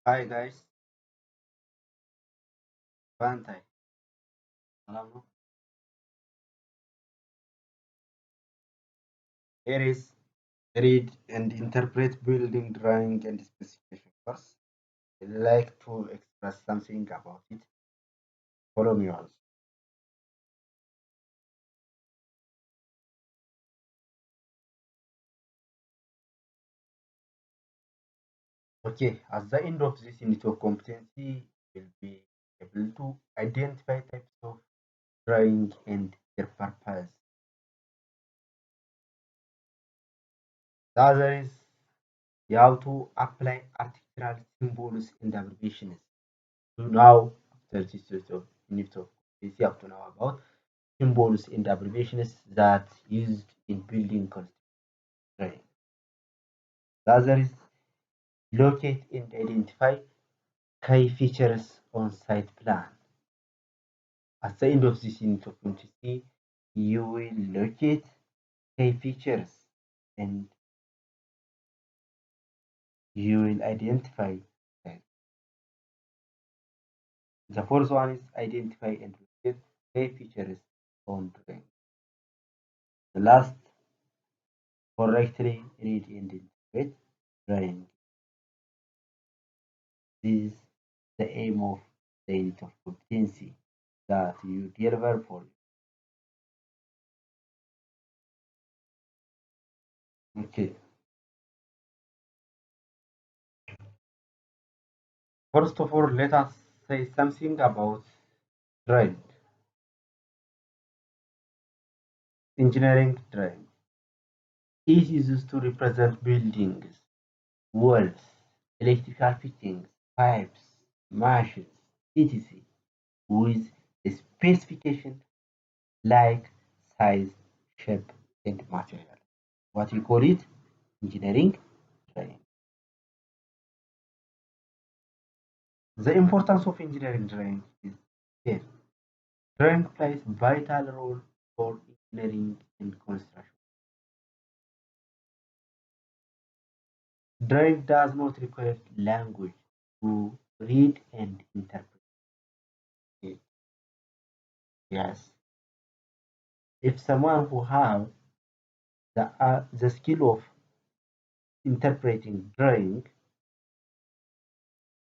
Hi guys, Bantai. Hello. Here is read and interpret building drawing and specification first. I like to express something about it. Follow me also. Okay, at the end of this unit of competency, we'll be able to identify types of drawing and their purpose. The other is you have to apply articulate symbols and abbreviations. So now, after this unit of competency, you have to know about symbols and abbreviations that used in building construction. The other is locate and identify key features on site plan. At the end of this unit of competency, you will locate key features and you will identify them. The fourth one is identify and locate key features on drawing. The last, correctly read and interpret drawing. This is the aim of the unit of competency that you deliver for. Okay. First of all, let us say something about drawing. Engineering drawing. It is used to represent buildings, walls, electrical fittings, pipes, machines, etc. with a specification like size, shape, and material. What we call it? Engineering drawing. The importance of engineering drawing is here. Drawing plays vital role for engineering and construction. Drawing does not require language to read and interpret it. Yes. If someone who have the skill of interpreting drawing,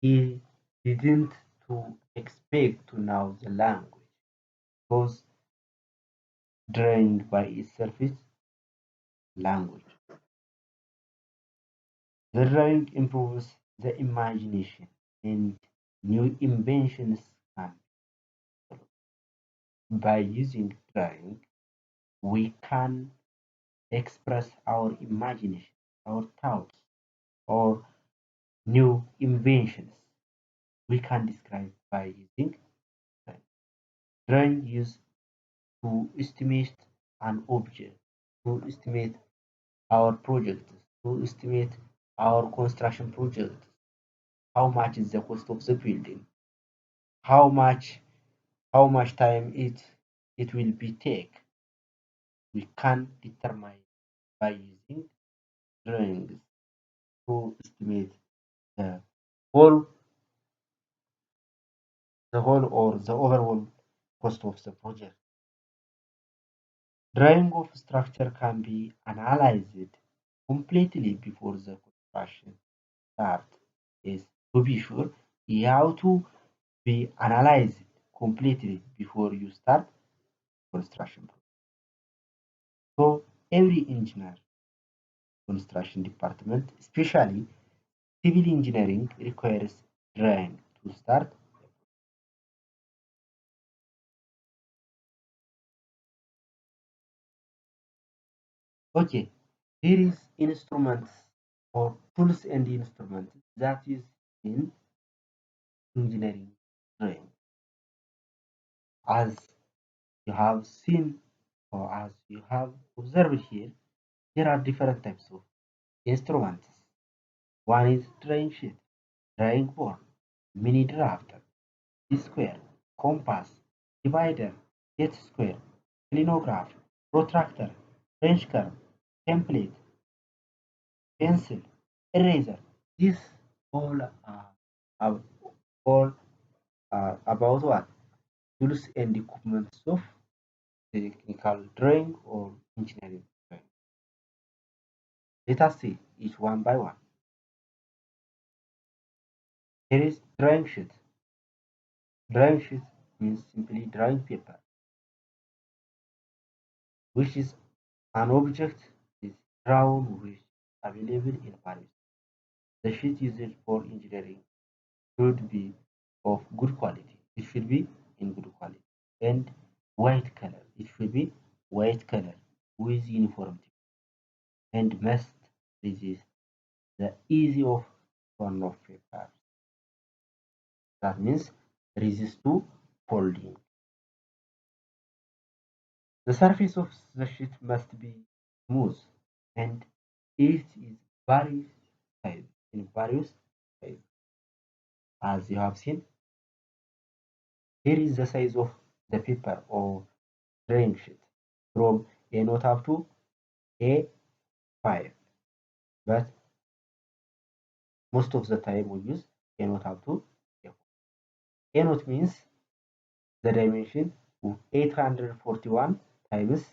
he didn't to expect to know the language because drawing by itself is language. The drawing improves the imagination and new inventions can. By using drawing, we can express our imagination, our thoughts, or new inventions. We can describe by using drawing. Drawing used to estimate an object, to estimate our project, to estimate our construction project, how much is the cost of the building, how much how much time it will be take. We can determine by using drawings to estimate the whole or the overall cost of the project. Drawing of structure can be analyzed completely before the construction start. Is to be sure you have to be analyzed completely before you start construction. So every engineer, construction department, especially civil engineering, requires drawing to start. Okay, here is instruments or tools and instruments that is in engineering drawing. As you have seen or as you have observed here, there are different types of instruments. One is drawing sheet, drawing board, mini drafter, square, compass, divider, set square, clinograph, protractor, French curve, template, pencil, eraser. These all are ab- all about what? Tools and equipment of technical drawing or engineering drawing. Let us see each one by one. Here is drawing sheet. Drawing sheet means simply drawing paper, which is an object is drawn which is available in Paris. The sheet used for engineering should be of good quality. It should be in good quality and white color. It should be white color with uniformity and must resist the easy of turn of paper. That means resist to folding. The surface of the sheet must be smooth and it is various size in various size. As you have seen, here is the size of the paper or drawing sheet from A note up to A5, but most of the time we use A note up to A4. A note means the dimension of 841 times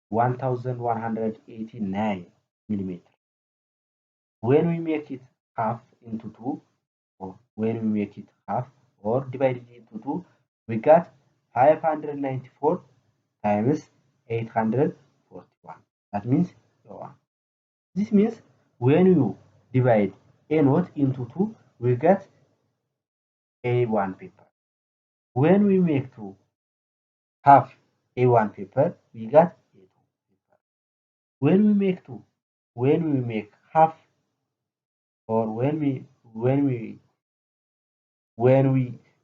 1189 millimeter. When we make it half into two, or when we make it half or divided into two, we got 594 times 841. That means one. This means when you divide a note into two, we get A1 paper. When we make two half A1 paper, we get A2 paper. When we make two, when we make half, or when we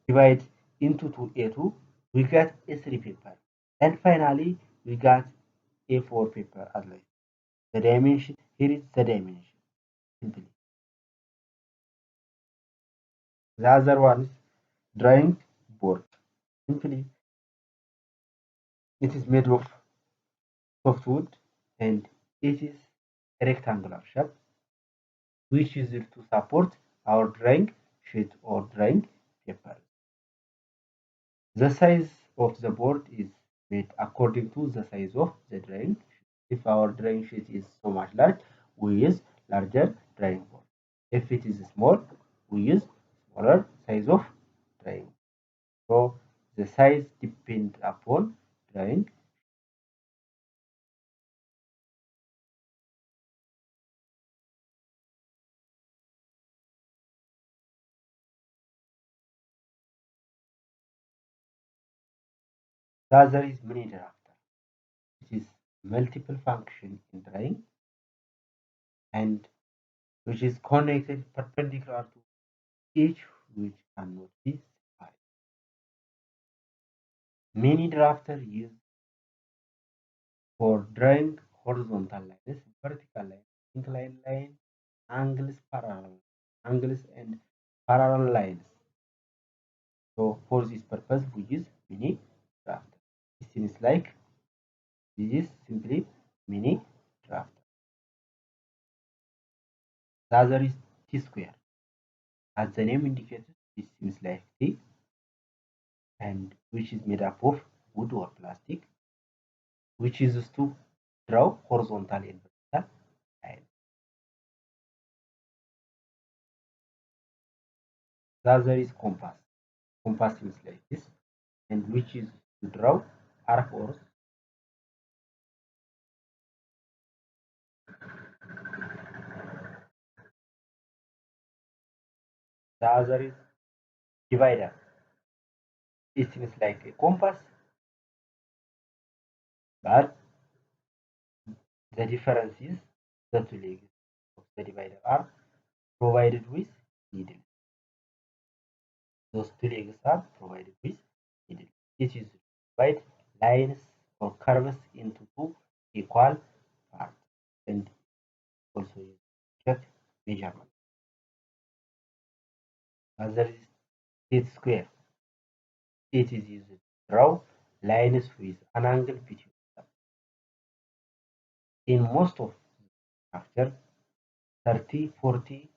divide into two A2, we get A3 paper. And finally, we got A4 paper at least. The dimension, here is the dimension, simply. The other one is drawing board. Simply, it is made of softwood and it is a rectangular shape which is used to support our drawing sheet or drawing paper. The size of the board is made according to the size of the drawing. If our drawing sheet is so much large, we use larger drawing board. If it is small, we use smaller size of drawing. So the size depends upon drawing. The other is mini drafter, which is multiple function in drawing and which is connected perpendicular to each which cannot be separated. Many drafters used for drawing horizontal lines, vertical lines, inclined lines, angles and parallel lines. So for this purpose, we use mini drafter. It seems like this is simply mini drafter. The other is T-square. As the name indicates, it seems like T and which is made up of wood or plastic, which is used to draw horizontal and vertical lines. The other is compass. Compass is like this, and which is to draw arc or the other is divider. It seems like a compass, but the difference is the two legs of the divider are provided with needle. Those two legs are provided with needle. It is to divide lines or curves into two equal parts and also check measurement. Other is set square. It is used to draw lines with an angle between them. In most of after 30, 40